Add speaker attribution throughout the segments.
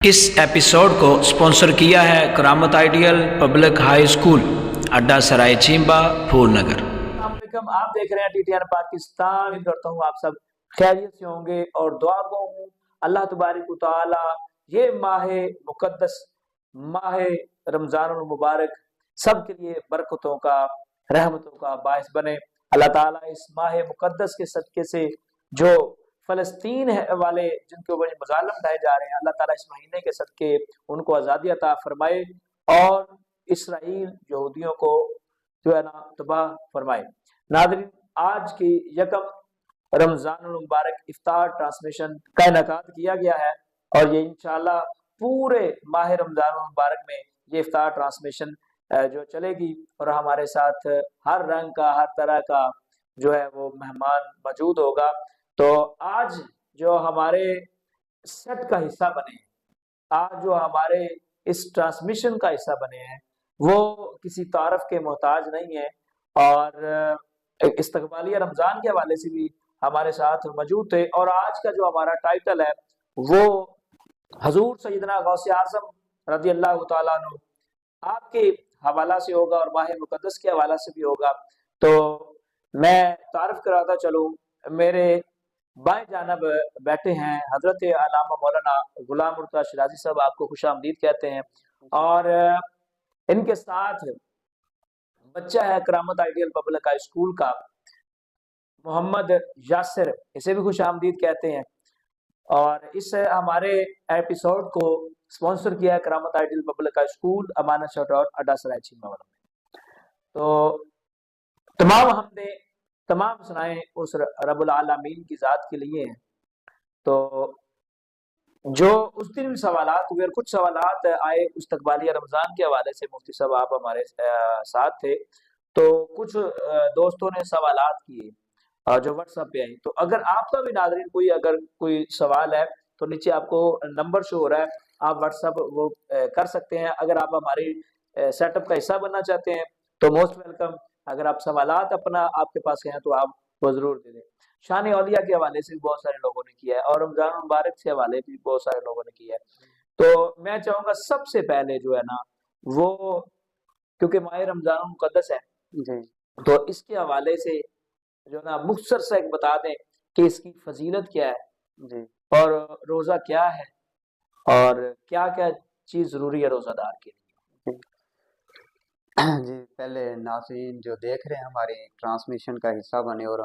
Speaker 1: इस एपिसोड को स्पॉन्सर किया है करामत आइडियल पब्लिक हाई स्कूल अड्डा सराय चींबा फूलनगर।
Speaker 2: आप देख रहे हैं टीटीएन पाकिस्तान। उम्मीद करता हूँ आप सब खैरियत से होंगे और दुआ गो हूँ अल्लाह तबारक व तआला ये माह मुकद्दस माह रमजानुल मुबारक सब के लिए बरकतों का रहमतों का बायस बने। अल्लाह ताला इस माह मुकद्दस के सदके से जो फलस्तीन वाले जिनके ऊपर मजालम ढाए जा रहे हैं, अल्लाह ताला इस महीने के सदके उनको आज़ादी अता फरमाए और इसराइल यहूदियों को जो है ना तबाह फरमाए। नाज़रीन, आज की यकम रमजानुल मुबारक इफ्तार ट्रांसमिशन का इनेकाद किया गया है और ये इंशाल्लाह पूरे माह रमजानुल मुबारक में ये इफ्तार ट्रांसमिशन जो चलेगी और हमारे साथ हर रंग का हर तरह का जो है वो मेहमान मौजूद होगा। तो आज जो हमारे सेट का हिस्सा बने हैं, आज जो हमारे इस ट्रांसमिशन का हिस्सा बने हैं, वो किसी तारफ के मोहताज नहीं है और इस्तकबालिया रमजान के हवाले से भी हमारे साथ मौजूद थे। और आज का जो हमारा टाइटल है वो हजूर सैयदना गौसे आज़म रज़ी अल्लाह तआला अन्हु आपके हवाला से होगा और माह मुकद्दस के हवाला से भी होगा। तो मैं तारफ कराता चलूँ, मेरे बाएं जानब बैठे हैं हजरत अल्लामा मौलाना गुलाम मुर्तज़ा शिराजी साहब, आपको खुश आमदीद कहते हैं। और इनके साथ बच्चा है करामत आइडियल पब्लिक हाई स्कूल का मोहम्मद यासिर, इसे भी खुश आमदीद कहते हैं। और इस हमारे एपिसोड को स्पॉन्सर किया है करामत आइडियल पब्लिक हाई स्कूल अमानत शॉट अड्डा सराय चीमा वाला में। तो तमाम हमने तमाम सुनाए उस रब्बुल आलमीन की ज़ात के लिए हैं। तो जो उस दिन सवालात हुए और कुछ सवालात आए इस्तकबालिया रमज़ान के हवाले से, मुफ्ती साहब आप हमारे साथ थे, तो कुछ दोस्तों ने सवालात किए जो व्हाट्सएप पे आई। तो अगर आपका भी नाज़रीन अगर कोई सवाल है तो नीचे आपको नंबर शो हो रहा है, आप व्हाट्सएप वो कर सकते हैं। अगर आप हमारी सेटअप का हिस्सा बनना चाहते हैं तो मोस्ट वेलकम। अगर आप सवालात अपना आपके पास हैं तो आप वो जरूर दे दें। शान औलिया के हवाले से भी बहुत सारे लोगों ने किया है और रमजान मुबारक के हवाले भी बहुत सारे लोगों ने किया है। तो मैं चाहूंगा सबसे पहले जो है ना वो, क्योंकि माह रमजान मुकद्दस है जी, तो इसके हवाले से जो ना मुख्तसर से एक बता दें कि इसकी फजीलत क्या है जी, और रोजा क्या है और क्या क्या चीज जरूरी है रोजादार के लिए।
Speaker 3: जी, पहले नाज़रीन जो देख रहे हैं हमारी ट्रांसमिशन का हिस्सा बने और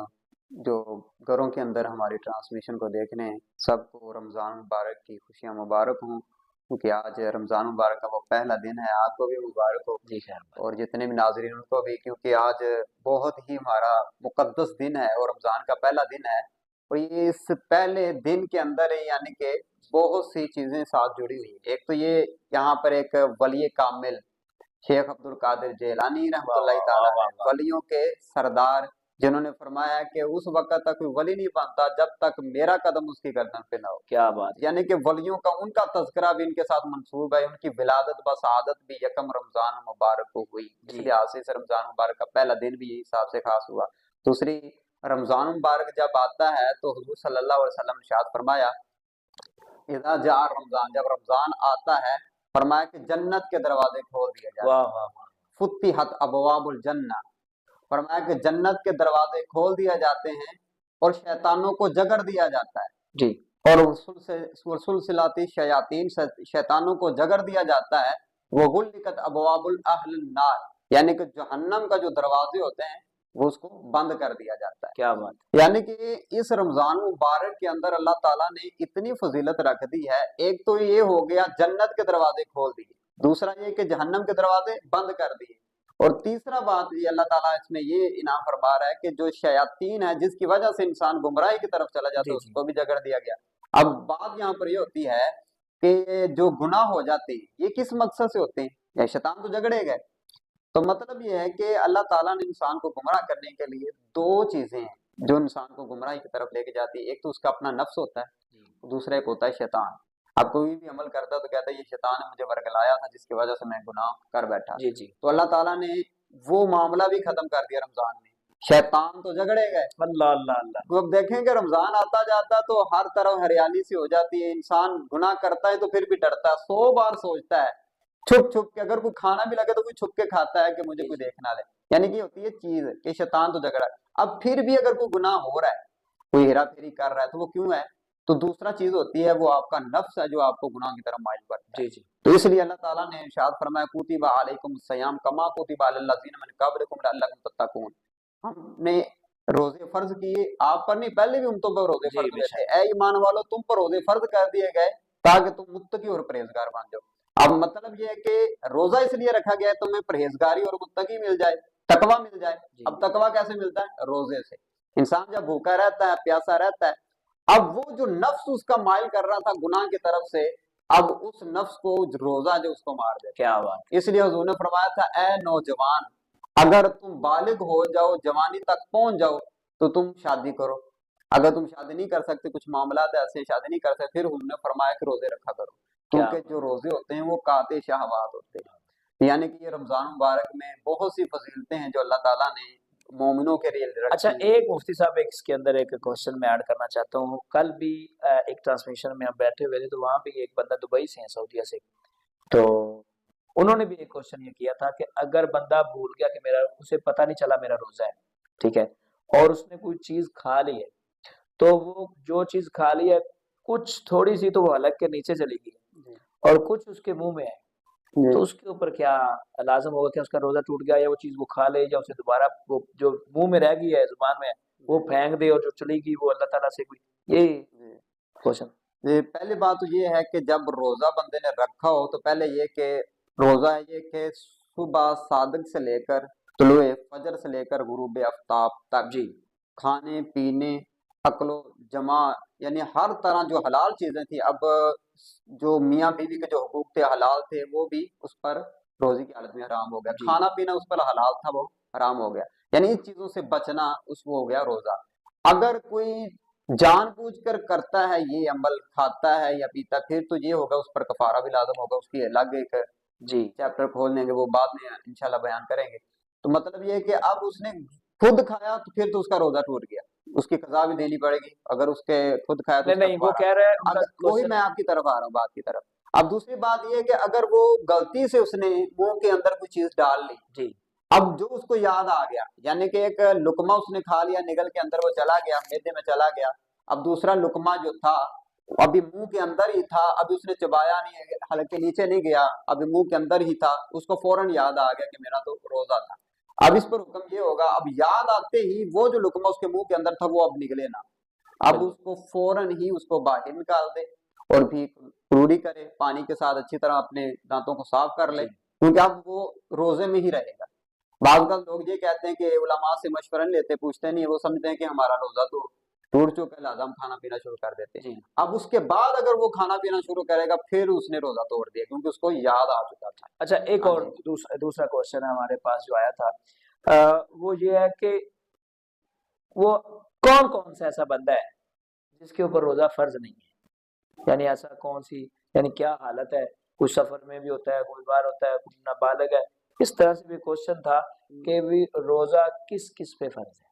Speaker 3: जो घरों के अंदर हमारी ट्रांसमिशन को देख रहे हैं, सबको रमज़ान मुबारक की खुशियाँ मुबारक हों, क्योंकि आज रमज़ान मुबारक का वो पहला दिन है। आपको भी मुबारक हो
Speaker 2: जी खैर
Speaker 3: और जितने भी नाज़रीन उनको भी, क्योंकि आज बहुत ही हमारा मुकद्दस दिन है और रमज़ान का पहला दिन है। और ये इस पहले दिन के अंदर है, यानी कि बहुत सी चीज़ें साथ जुड़ी हुई हैं। एक तो ये यहाँ पर एक वली कामिल शेख अब्दुल कादिर जेलानी रहमतुल्लाह ताला है, वलियों के सरदार, जिन्होंने फरमाया कि उस वक्त तक कोई वली नहीं बनता जब तक मेरा कदम उसकी गर्दन पे ना हो।
Speaker 2: क्या बात,
Speaker 3: यानी कि वलियों का उनका तज़किरा भी इनके साथ मंसूब है। उनकी विलादत बसादत भी यकम रमजान मुबारक को हुई, इसलिए आज से रमजान मुबारक का पहला दिन भी हिसाब से खास हुआ। दूसरी, रमजान मुबारक जब आता है तो हुजूर सल्लल्लाहु अलैहि वसल्लम ने इरशाद फरमाया, इज़ा जा रमजान, जब रमजान आता है फरमाया कि जन्नत के दरवाजे खोल दिए जाते हैं।
Speaker 2: वाह वाह वाह,
Speaker 3: फुत्तिहत अबवाबुल जन्नह, फरमाया कि जन्नत के दरवाजे खोल दिए जाते हैं और शैतानों को जगड़ दिया जाता है
Speaker 2: जी,
Speaker 3: और सुलसिलाती शयातीन, शैतानों को जगड़ दिया जाता है। वो गुल्लिकत अबवाबुल अहल नार, यानी कि जहन्नम का जो दरवाजे होते हैं वो उसको बंद कर दिया जाता है।
Speaker 2: क्या बात,
Speaker 3: यानी कि इस रमजान मुबारक के अंदर अल्लाह ताला ने इतनी फजीलत रख दी है। एक तो ये हो गया जन्नत के दरवाजे खोल दिए, दूसरा ये कि जहन्नम के दरवाजे बंद कर दिए, और तीसरा बात ये अल्लाह ताला इसमें ये इनाम फरमा रहा है कि जो शयातीन है जिसकी वजह से इंसान गुमराही की तरफ चला जाता है उसको भी जगड़ दिया गया। अब बात यहाँ पर ये होती है कि जो गुनाह हो जाते हैं ये किस मकसद से होते हैं, या शैतान तो झगड़े गए। तो मतलब ये है कि अल्लाह ताला ने इंसान को गुमराह करने के लिए दो चीजें हैं जो इंसान को गुमराही की तरफ लेके जाती है। एक तो उसका अपना नफ्स होता है, दूसरा एक होता है शैतान। अब कोई भी अमल करता है तो कहता है ये शैतान ने मुझे वर्गलाया था जिसकी वजह से मैं गुनाह कर बैठा।
Speaker 2: जी जी,
Speaker 3: तो अल्लाह ताला ने वो मामला भी खत्म कर दिया रमजान में शैतान तो झगड़े गए।
Speaker 2: अल्लाह अल्लाह अल्लाह।
Speaker 3: तो अब देखेंगे रमजान आता जाता तो हर तरफ हरियाली सी हो जाती है, इंसान गुनाह करता है तो फिर भी डरता है, 100 बार सोचता है छुप छुप के, अगर कोई खाना भी लगे तो कोई छुप के खाता है कि मुझे कोई देख ना ले। यानी कि होती है चीज कि शैतान तो झगड़ा है। अब फिर भी अगर कोई गुनाह हो रहा है, कोई हेरा फेरी कर रहा है, तो वो क्यों है? तो दूसरा चीज होती है वो आपका नफ्स है जो आपको गुनाह की तरफ माइल करता है।
Speaker 2: जी जी।
Speaker 3: तो इसलिए अल्लाह ताला ने इरशाद फरमाया कुतिबा अलैकुम सयाम कमा कुतिबा अलल लज़ीना मिन क़ब्लिकुम लअल्लकुम तत्तकून। हमने रोजे फर्ज किए आप पर नहीं, पहले भी तुम पर रोजे
Speaker 2: जी,
Speaker 3: फर्ज हुए
Speaker 2: बेशक।
Speaker 3: थे। ए ईमान वालों, तुम पर रोजे फर्ज कर दिए गए ताकि तुम मुत्तकी और परहेजगार बन जाओ। अब मतलब ये है कि रोजा इसलिए रखा गया है तुम्हें परहेजगारी और मुत्तकी मिल जाए, तकवा मिल जाए।
Speaker 2: जी।
Speaker 3: अब तकवा कैसे मिलता है? रोजे से। इंसान जब भूखा रहता है, प्यासा रहता है, अब वो जो नफ्स उसका माइल कर रहा था गुनाह की तरफ से, अब उस नफ्स को रोजा जो उसको मार देता।
Speaker 2: क्या बात।
Speaker 3: इसलिए हुजूर ने फरमाया था, ए नौजवान, अगर तुम बालिग हो जाओ, जवानी तक पहुंच जाओ, तो तुम शादी करो। अगर तुम शादी नहीं कर सकते, कुछ मामला ऐसे शादी नहीं कर सकते, फिर उन्होंने फरमाया कि रोजे रखा करो, क्योंकि जो रोजे होते हैं वो काते शहवात होते हैं। यानी कि ये रमजान मुबारक में बहुत सी फजीलतें हैं जो अल्लाह ताला ने मोमिनों के लिए रखी
Speaker 2: अच्छा,
Speaker 3: हैं।
Speaker 2: एक मुफ्ती साहब, एक इसके अंदर एक क्वेश्चन मैं ऐड करना चाहता हूँ। कल भी एक ट्रांसमिशन में हम बैठे हुए थे, तो वहां भी एक बंदा दुबई से है, सऊदीया से, तो उन्होंने भी एक क्वेश्चन ये किया था कि अगर बंदा भूल गया कि मेरा, उसे पता नहीं चला मेरा रोजा है, ठीक है, और उसने कोई चीज खा ली है, तो वो जो चीज खा ली है कुछ थोड़ी सी तो वो हलक के नीचे चली गई और कुछ उसके मुंह में है, तो उसके ऊपर क्या लाजम होगा कि उसका रोजा टूट गया, या वो चीज वो खा ले, या उसे दोबारा वो जो मुंह में रह गई है, जुबान में, वो फेंक दे, और जो चली गई वो अल्लाह ताला से कोई, ये क्वेश्चन।
Speaker 3: पहली बात तो ये है कि जब रोजा बंदे ने रखा हो तो पहले ये कि रोजा है ये कि सुबह सादिक से लेकर तुलुए फजर से लेकर गुरूब आफ्ताब तक
Speaker 2: जी।
Speaker 3: खाने पीने अकलो जमा यानी हर तरह जो हलाल चीजें थी, अब जो मियाँ बीवी के जो हुकूक थे हलाल थे, वो भी उस पर रोजे की हालत में हराम हो गया।
Speaker 2: जी।
Speaker 3: खाना पीना उस पर हलाल था, वो हराम हो गया। यानी इन चीजों से बचना उसको हो गया रोजा। अगर कोई जानबूझकर करता है ये अमल, खाता है या पीता, फिर तो ये होगा उस पर कफारा भी लाजम होगा, उसकी अलग एक
Speaker 2: जी।
Speaker 3: चैप्टर खोल देंगे, वो बाद में इंशाल्लाह बयान करेंगे। तो मतलब ये है कि अब उसने खुद खाया तो फिर तो उसका रोजा टूट गया, उसकी कज़ा भी देनी पड़ेगी। अगर उसके खुद खाया तो
Speaker 2: नहीं
Speaker 3: उसका
Speaker 2: नहीं, वो
Speaker 3: कफारा।
Speaker 2: कह रहा है उनका
Speaker 3: अगर वही
Speaker 2: क्वेश्चन।
Speaker 3: मैं आपकी तरफ आ रहा हूँ, बात की तरफ। अब दूसरी बात ये है कि अगर वो गलती से उसने मुंह के अंदर कोई चीज डाल ली,
Speaker 2: जी।
Speaker 3: अब जो उसको याद आ गया, यानी कि एक लुकमा उसने खा लिया, निगल के अंदर वो चला गया, मैदे में चला गया, अब दूसरा लुकमा जो था अभी मुंह के अंदर ही था, अभी उसने चबाया नहीं, हल्के नीचे नहीं गया, अभी मुंह के अंदर ही था, उसको फौरन याद आ गया कि मेरा तो रोजा था। अब इस पर हुक्म ये होगा, अब याद आते ही वो जो लुकमा उसके मुंह के अंदर था वो अब निकले ना, अब उसको फौरन ही उसको बाहर निकाल दे और भी रूढ़ी करे, पानी के साथ अच्छी तरह अपने दांतों को साफ कर ले, क्योंकि अब वो रोजे में ही रहेगा। बाज़ लोग ये कहते हैं कि उलमा से मशवरा नहीं लेते, पूछते नहीं, वो समझते हैं कि हमारा रोजा तो टूट चुका है, लिहाजा हम खाना पीना शुरू कर देते हैं। अब उसके बाद अगर वो खाना पीना शुरू करेगा फिर उसने रोजा तोड़ दिया, क्योंकि उसको याद आ चुका था।
Speaker 2: अच्छा, एक
Speaker 3: हाँ
Speaker 2: और
Speaker 3: जी।
Speaker 2: दूसरा क्वेश्चन है हमारे पास जो आया था, वो ये है कि वो कौन कौन सा ऐसा बंदा है जिसके ऊपर रोजा फर्ज नहीं है, यानी ऐसा कौन सी, यानी क्या हालत है, कुछ सफर में भी होता है, कोई बार होता है, कुछ नाबालिग है, इस तरह से भी क्वेश्चन था कि भी रोजा किस किस पे फर्ज है।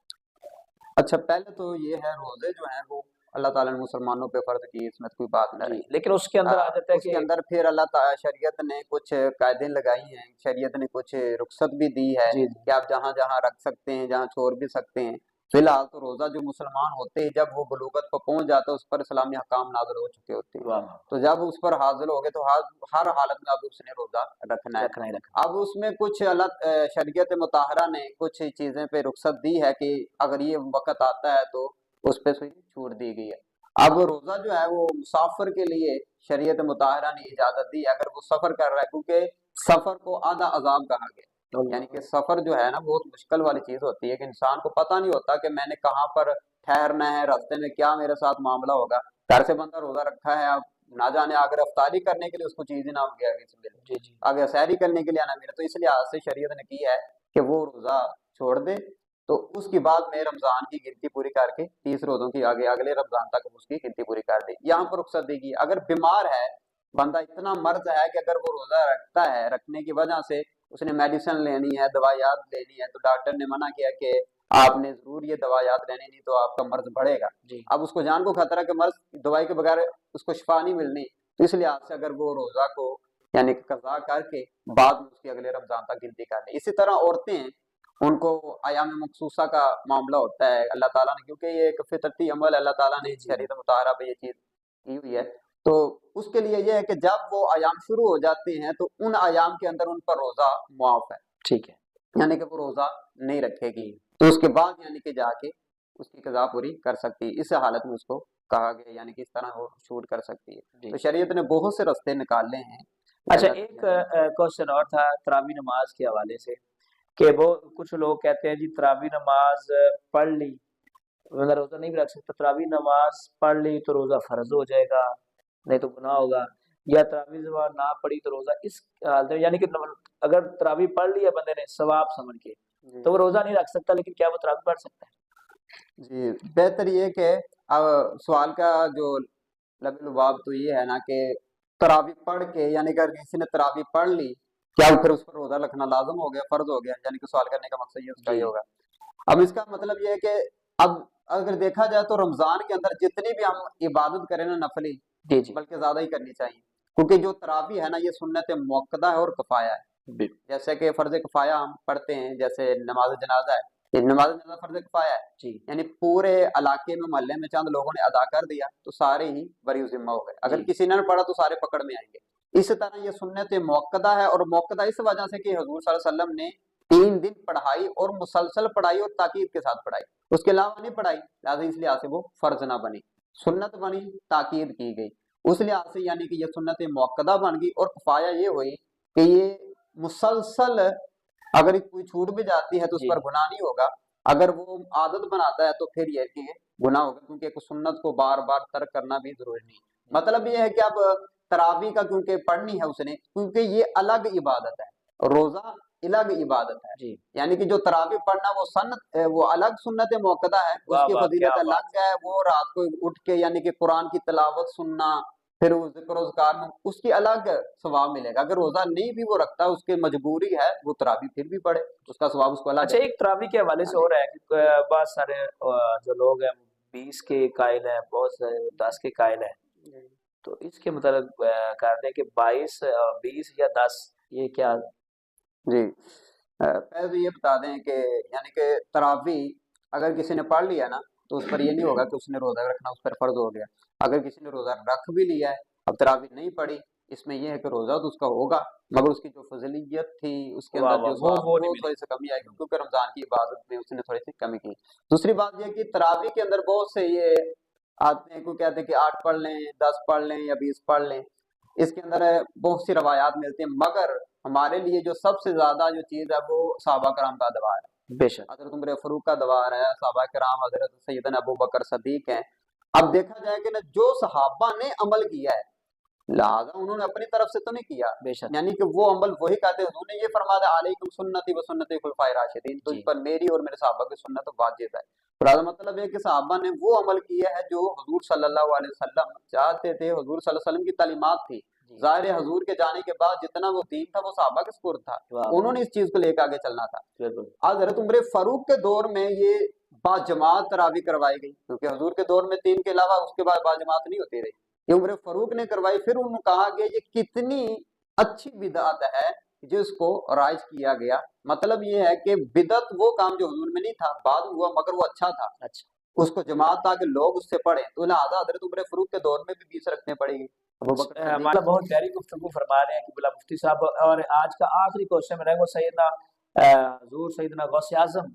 Speaker 3: अच्छा, पहले तो ये है रोजे जो है वो अल्लाह ताला ने मुसलमानों पे फर्ज की, इसमें तो कोई बात
Speaker 2: जी,
Speaker 3: नहीं।
Speaker 2: लेकिन उसके अंदर आ जाता है
Speaker 3: उसके
Speaker 2: कि
Speaker 3: अंदर फिर अल्लाह ताला शरीयत ने कुछ कायदे लगाई हैं, शरीयत ने कुछ रुख्सत भी दी है
Speaker 2: जी
Speaker 3: कि आप जहाँ जहाँ रख सकते हैं, जहाँ छोड़ भी सकते हैं। फिलहाल तो रोजा जो मुसलमान होते हैं जब वो बलूगत पर पहुंच जाता है उस पर इस्लामी हकाम नाज़िल हो चुके होते हैं,
Speaker 2: वाह,
Speaker 3: तो जब उस पर हाजिर हो गए तो हर हालत में अब उसने रोजा रखना है।
Speaker 2: रखना ही रखना।
Speaker 3: अब उसमें कुछ अल्लाह शरीयत मुताहरा ने कुछ चीजें पे रुख्सत दी है कि अगर ये वक्त आता है तो उस पे से छूट दी गई है। अब रोजा जो है वो मुसाफिर के लिए शरीयत मुताहरा ने इजाजत दी है, अगर वो सफर कर रहा है, क्योंकि सफर को आधा अजाब कहा गया। यानी कि सफर जो है ना बहुत मुश्किल वाली चीज होती है कि इंसान को पता नहीं होता कि मैंने कहाँ पर ठहरना है, रास्ते में क्या मेरे साथ मामला होगा। घर से बंदा रोजा रखा है, अब ना जाने अगर अफ्तारी करने के लिए उसको चीज ही ना मिले, आगे से मिले,
Speaker 2: जी जी।
Speaker 3: आगे सैरी करने के लिए ना मिले, तो इसलिए आज से शरीयत ने की है कि वो रोजा छोड़ दे, तो उसके बाद में रमजान की गिनती पूरी करके 30 रोजों की आगे अगले रमजान तक उसकी गिनती पूरी कर दे। यहाँ पर रुख्सत देगी अगर बीमार है बंदा, इतना मर्ज है कि अगर वो रोजा रखता है, रखने की वजह से उसने मेडिसिन लेनी है, दवाइयात लेनी है, तो डॉक्टर ने मना किया कि آپ نے ضرور یہ دوائیات لینی، نہیں تو آپ کا مرض بڑھے گا۔
Speaker 2: جی
Speaker 3: اب اس کو جان کو خطرہ کہ مرض دوائی کے بغیر اس کو شفا نہیں ملنی، تو اس لحاظ سے اگر وہ روزہ کو یعنی کہ قضا کر کے بعد میں اس کی اگلے رمضان تک گنتی کر لیں۔ اسی طرح عورتیں ہیں، ان کو ایام مخصوصہ کا معاملہ ہوتا ہے اللہ تعالیٰ نے، کیونکہ یہ ایک فطرتی عمل اللہ تعالیٰ نے شریعت مطہرہ پہ یہ چیز کی ہوئی ہے، تو اس کے لیے یہ ہے کہ جب وہ ایام شروع ہو جاتے ہیں تو ان ایام کے اندر ان پر روزہ معاف ہے،
Speaker 2: ٹھیک ہے،
Speaker 3: یعنی کہ وہ روزہ نہیں رکھے گی، تو اس کے بعد یعنی کہ جا کے اس کی قضا پوری کر سکتی ہے۔ اس حالت میں اس کو کہا گیا یعنی کہ اس طرح وہ شوٹ کر سکتی ہے۔ تو شریعت نے بہت سے رستے نکالے ہیں۔
Speaker 2: اچھا ایک کوشچن اور تھا تراویح نماز کے حوالے سے کہ وہ کچھ لوگ کہتے ہیں جی تراویح نماز پڑھ لی میں روزہ نہیں بھی رکھ سکتا، تراویح نماز پڑھ لی تو روزہ فرض ہو جائے گا نہیں تو گناہ ہوگا، یا تراویح نماز نہ پڑھی تو روزہ اس حالت میں یعنی کہ اگر تراویح پڑھ لی ہے بندے نے ثواب سمجھ کے تو وہ روزہ نہیں رکھ سکتا، لیکن کیا وہ تراویح پڑھ سکتا ہے؟
Speaker 3: جی بہتر یہ کہ اب سوال کا جو لب لباب تو یہ ہے نا کہ تراویح پڑھ کے یعنی کہ اگر کسی نے تراویح پڑھ لی کیا پھر اس پر روزہ رکھنا لازم ہو گیا، فرض ہو گیا؟ یعنی کہ سوال کرنے کا مقصد یہ اس کا یہ ہوگا۔ اب اس کا مطلب یہ ہے کہ اب اگر دیکھا جائے تو رمضان کے اندر جتنی بھی ہم عبادت کریں نا نفلی، بلکہ زیادہ ہی کرنی چاہیے، کیونکہ جو تراویح ہے نا یہ سنت موقدہ ہے اور کفایہ ہے۔ جیسے کہ فرض کفایہ ہم پڑھتے ہیں، جیسے نماز جنازہ ہے، یہ نماز جنازہ فرض کفایہ ہے، یعنی پورے علاقے میں محلے میں چند لوگوں نے ادا کر دیا تو سارے ہی بری ذمہ ہو گئے، اگر کسی نے پڑھا تو سارے پکڑ میں آئیں گے۔ اس طرح یہ سنت موقدہ ہے، اور موقدہ اس وجہ سے کہ حضور صلی اللہ علیہ وسلم نے 3 دن پڑھائی اور مسلسل پڑھائی اور تاکید کے ساتھ پڑھائی، اس کے علاوہ نہیں پڑھائی، لہٰذا اس لحاظ سے وہ فرض نہ بنی، سنت بنی، تاکید کی گئی، اس لحاظ سے یعنی کہ یہ سنت موقدہ بن گئی۔ اور کفایہ یہ ہوئی کہ یہ مسلسل اگر کوئی چھوٹ بھی جاتی ہے تو اس پر گناہ نہیں ہوگا، اگر وہ عادت بناتا ہے تو پھر یہ کہ گناہ ہوگا، کیونکہ ایک سنت کو بار بار ترک کرنا بھی ضروری نہیں۔ مطلب یہ ہے کہ اب تراویح کا کیونکہ پڑھنی ہے اس نے، کیونکہ یہ الگ عبادت ہے، روزہ الگ عبادت ہے، یعنی کہ جو تراویح پڑھنا وہ الگ سنت موقدہ ہے، اس کی فضیلت الگ ہے، وہ رات کو اٹھ کے یعنی کہ قرآن کی تلاوت سننا، پھر وہ ذکر و اذکار میں اس کی الگ ثواب ملے گا۔ اگر روزہ نہیں بھی وہ رکھتا، اس کی مجبوری ہے، وہ تراویح پھر بھی پڑھے، اس کا ثواب اس کو الگ ہے۔
Speaker 2: اچھا ایک تراویح کے حوالے سے ہو رہا ہے کہ بہت سارے جو لوگ ہیں 20 کے قائل ہیں، بہت سارے 10 کے قائل ہیں، تو اس کے متعلق کر دیں کہ 22 20 یا 10 یہ کیا؟
Speaker 3: جی پہلے تو یہ بتا دیں کہ یعنی کہ تراویح اگر کسی نے پڑھ لیا نا تو اس پر یہ نہیں ہوگا کہ اس نے روزہ رکھنا اس پر فرض ہو گیا، اگر کسی نے روزہ رکھ بھی لیا ہے اب تراویح نہیں پڑھی، اس میں یہ ہے کہ روزہ تو اس کا ہوگا مگر اس کی جو فضیلت تھی اس کے اندر جو تھوڑی سی کمی آئے گی، کیونکہ رمضان کی عبادت میں اس نے تھوڑی سی کمی کی۔ دوسری بات یہ کہ تراویح کے اندر بہت سے یہ آتے ہیں، کوئی کہتے ہیں کہ 8 پڑھ لیں، 10 پڑھ لیں یا 20 پڑھ لیں، اس کے اندر بہت سی روایات ملتی ہیں، مگر ہمارے لیے جو سب سے زیادہ جو چیز ہے وہ صحابہ کرام کا ادوار ہے،
Speaker 2: بے شک
Speaker 3: حضرت عمر فاروق کا ادوار ہے، صحابہ کرام حضرت سیدنا ابو بکر صدیق ہیں۔ اب دیکھا جائے کہ جو صحابہ نے عمل کیا ہے لہٰذا انہوں نے اپنی طرف سے تو نہیں کیا،
Speaker 2: بے شک
Speaker 3: یعنی کہ وہ عمل وہی کہتے ہیں، انہوں نے یہ فرمایا علیکم سنتی و سنت خلفاء راشدین، تجھ پر میری اور میرے صحابہ کی سنت واجب ہے۔ تو مطلب ہے کہ صحابہ نے وہ عمل کیا ہے جو حضور صلی اللہ علیہ وسلم چاہتے تھے، حضور صلی اللہ علیہ وسلم کی تعلیمات تھی، ظاہر حضور کے جانے کے بعد جتنا وہ دین تھا وہ صحابہ کے سپرد تھا، انہوں نے اس چیز کو لے کے آگے چلنا تھا۔ حضرت عمر فاروق کے دور میں یہ باجماعت تراویح کروائی گئی، کیونکہ حضور کے دور میں 3 کے علاوہ اس کے بعد باجماعت نہیں ہوتی رہی، یہ عمر فاروق نے کروائی۔ پھر انہوں نے کہا کہ یہ کتنی اچھی بدعت ہے جس کو رائج کیا گیا، مطلب یہ ہے کہ بدعت وہ کام جو حضور میں نہیں تھا بعد میں ہوا مگر وہ اچھا تھا، اس کو جماعت تاکہ لوگ اس سے پڑھیں، تو لہٰذا حضرت عمر فاروق کے دور میں بھی 20 رکھنے پڑے گی۔
Speaker 2: ہمارا بہت پیاری گفتگو فرما رہے ہیں کہ بلا مفتی صاحب، اور آج کا آخری کوشچن میرا ہے وہ سیدنا حضور سیدنا غوث اعظم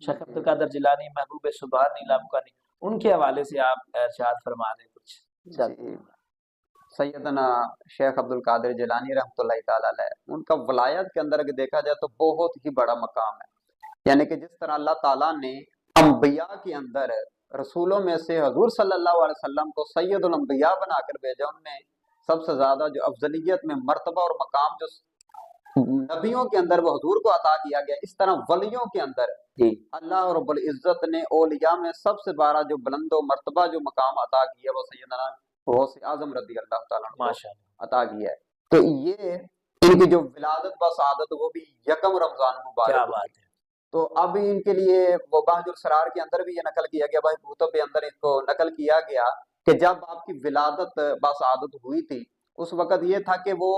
Speaker 2: شیخ عبد القادر جیلانی محبوب سبحانی لامکانی، ان کے حوالے سے آپ ارشاد فرما دیں کچھ۔
Speaker 3: سیدنا شیخ عبد القادر جیلانی رحمۃ اللہ تعالی علیہ، ان کا ولایت کے اندر اگر دیکھا جائے تو بہت ہی بڑا مقام ہے، یعنی کہ جس طرح اللہ تعالیٰ نے انبیاء کے اندر رسولوں میں سے حضور صلی اللہ علیہ وسلم کو سید الانبیاء بنا کر بھیجا، ان میں سب سے زیادہ جو افضلیت میں مرتبہ اور مقام جو نبیوں کے اندر وہ حضور کو عطا کیا گیا، اس طرح ولیوں کے اندر اللہ رب العزت نے اولیاء میں سب سے بڑا جو بلند و مرتبہ جو مقام عطا کیا وہ سیدنا غوث اعظم رضی اللہ تعالیٰ عنہ عطا کیا ہے۔ تو یہ ان کی جو ولادت و سعادت وہ بھی یکم رمضان مبارک، تو اب इनके लिए वो बहादुर सरार के अंदर भी ये नकल किया गया, भाई कुतुब के अंदर इसको नकल किया गया कि जब आपकी विलादत बासआदत हुई थी उस वक्त ये था कि वो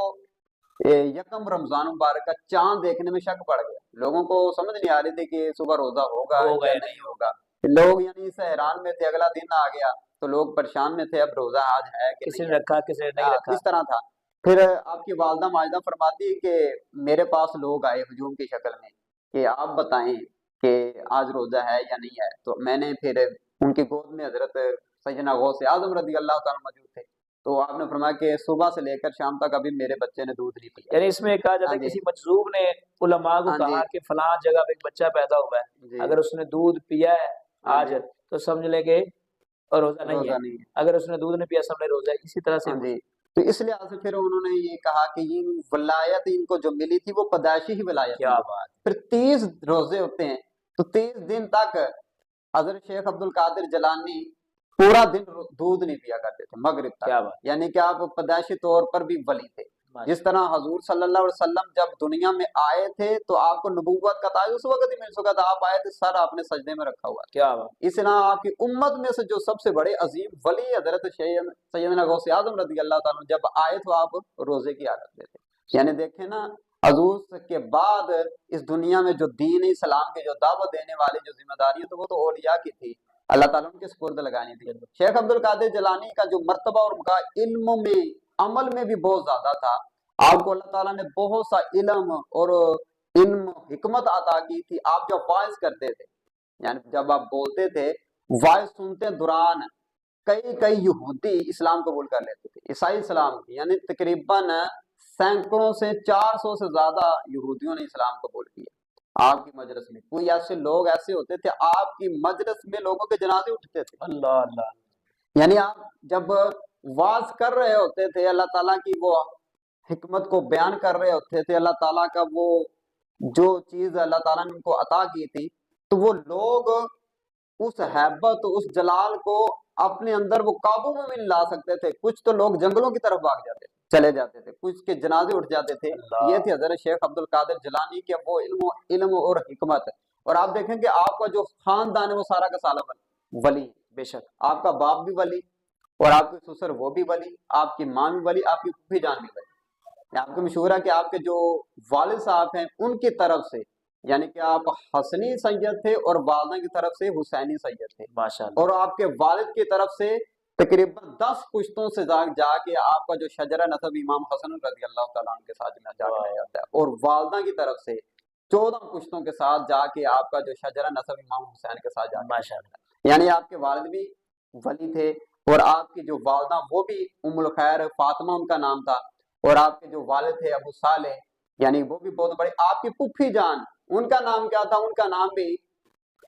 Speaker 3: यकम रमजान मुबारक का चांद देखने में शक पड़ गया, लोगों को समझ नहीं आ रही थी कि सुबह रोजा होगा
Speaker 2: होगा
Speaker 3: या
Speaker 2: या
Speaker 3: नहीं होगा। लोग यानी इस हैरान में थे, अगला दिन आ गया तो लोग परेशान में थे, अब रोजा आज है कि
Speaker 2: किसी
Speaker 3: नहीं
Speaker 2: ने रखा किसी ने नहीं
Speaker 3: है।
Speaker 2: रखा।
Speaker 3: इस तरह था। फिर आपकी वालदा माजिदा फरमाती है कि मेरे पास लोग आए हुजूम की शक्ल में कि आप बताएं कि आज रोजा है या नहीं है। तो मैंने फिर उनकी गोद में हजरत सैयदना गौस आजम रदी अल्लाह तआला मौजूद थे, तो आपने फरमाया कि सुबह से लेकर शाम तक अभी मेरे बच्चे ने दूध नहीं पिया।
Speaker 2: यानी इसमें कहा जाता
Speaker 3: हाँ
Speaker 2: है
Speaker 3: जी,
Speaker 2: किसी मजलूम ने उलमा को
Speaker 3: हाँ जी,
Speaker 2: कहा कि फलां जगह पे एक बच्चा पैदा हुआ है,
Speaker 3: जी,
Speaker 2: अगर उसने दूध पिया है
Speaker 3: हाँ
Speaker 2: आज
Speaker 3: जी,
Speaker 2: तो समझ ले कि रोजा नहीं है,
Speaker 3: रोजा नहीं है।
Speaker 2: अगर उसने दूध नहीं पिया समझ ले रोजा है। इसी तरह से
Speaker 3: हाँ जी, तो इस लिहाज से फिर उन्होंने ये कहा कि ये वलायत इनको जो मिली थी वो पैदाइशी ही वलायत
Speaker 2: क्या
Speaker 3: थी।
Speaker 2: बात।
Speaker 3: फिर 30 रोजे होते हैं, तो 30 दिन तक हजरत शेख अब्दुल कादिर जलानी पूरा दिन दूध नहीं पिया करते थे मगरिब तक,
Speaker 2: क्या बात।
Speaker 3: यानी कि आप पैदाइशी तौर पर भी वली थे। जिस तरह हजूर सल्लल्लाहु अलैहि वसल्लम जब दुनिया में आए थे तो आपको नबूवत का ताज उस वक्त ही मिल चुका था, आप आए थे सर आपने सजदे में रखा हुआ।
Speaker 2: क्या बात।
Speaker 3: इस तरह आपकी उम्मत में से जो सबसे बड़े अजीम वली हजरत सैयदना गौस आजम रज़ी अल्लाह ताला जब आए तो आप रोजे की हालत में थे। यानी देखें ना, हजूर के बाद इस दुनिया में जो दीन इस्लाम की जो दावत देने वाली जो जिम्मेदारी है तो वो तो औलिया की थी, अल्लाह ताला उनके सुपुर्द लगानी थी। शेख अब्दुल कादिर जिलानी का जो मर्तबा और उनका इल्म में अमल में भी बहुत ज्यादा था, आपको अल्लाह ताला ने बहुत सा इल्म और इल्म हिकमत अता की थी। आप जब वाइज करते थे, यानी जब आप बोलते थे, वाइज सुनते दौरान कई कई यहूदी इस्लाम कबूल कर लेते थे, ईसाई इस्लाम, यानी तकरीबन सैकड़ों से 400 से ज्यादा यहूदियों ने इस्लाम कबूल किया आपकी मजलिस में। कोई ऐसे लोग ऐसे होते थे आपकी मजलिस में लोगों के जनाजे उठते थे।
Speaker 2: अल्लाह अल्लाह।
Speaker 3: यानी आप जब वाज कर रहे होते थे, अल्लाह ताला की वो हिकमत को बयान कर रहे होते थे, अल्लाह ताला का वो जो चीज अल्लाह ताला ने उनको अता की थी, तो वो लोग उस हैबत उस जलाल को अपने अंदर वो काबू में भी नहीं ला सकते थे। कुछ तो लोग जंगलों की तरफ भाग जाते थे, चले जाते थे, कुछ के जनाजे उठ जाते थे। ये थे हजरत शेख अब्दुल कादिर जिलानी के वो इल्म और हिकमत। और आप देखें कि आपका जो खानदान है वो सारा का सारा वली, बेशक आपका बाप भी वली और आपके ससुर वो भी वली, आपकी माँ भी वली, आपकी फूफी जान भी वली। आपको मशहूर है कि आपके जो वालिद साहब हैं उनकी तरफ से, यानी कि आप हसनी सैयद थे और वालदा की तरफ से हुसैनी सैयद थे
Speaker 2: माशाअल्लाह।
Speaker 3: और आपके वालिद की तरफ से तकरीबन 10 पुश्तों से जाके आपका जो शजरा नसब इमाम हसन रज़ी अल्लाह तआला अन्हु के साथ में जाके जाता है, और वालदा की तरफ से 14 पुश्तों के साथ जाके आपका जो शजरा नसब इमाम हुसैन के साथ जाके माशाअल्लाह। यानी आपके वालिद भी वली थे और आपकी जो वालदा वो भी उम्मुल खैर फातिमा उनका नाम था, और आपके जो वालिद थे अबू सालेह यानी वो भी बहुत बड़े। आपकी पुप्पी जान उनका नाम क्या था? उनका नाम भी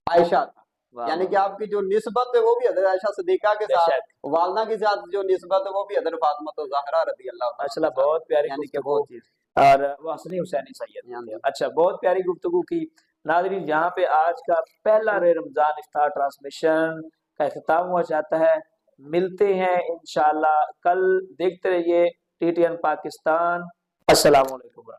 Speaker 3: आयशा था। यानी कि आपकी जो निस्बत है वो भी हज़रत आयशा सिद्दीका के साथ, वालदा के साथ जो निस्बत है वो भी हज़रत फातिमा तो ज़हरा रज़ी अल्लाह तआला।
Speaker 2: माशाअल्लाह बहुत प्यारी
Speaker 3: यानी कि
Speaker 2: गुफ्तगू
Speaker 3: वो चीज
Speaker 2: और वो हसनी हुसैनी सैयद। अच्छा, बहुत प्यारी गुफ्तगू की। नाज़रीन, यहाँ पे आज का पहला रमजान इफ्तार ट्रांसमिशन का इख्तिताम हुआ चाहता है। मिलते हैं इंशाअल्लाह कल, देखते रहिए TTN पाकिस्तान। अस्सलाम वालेकुम।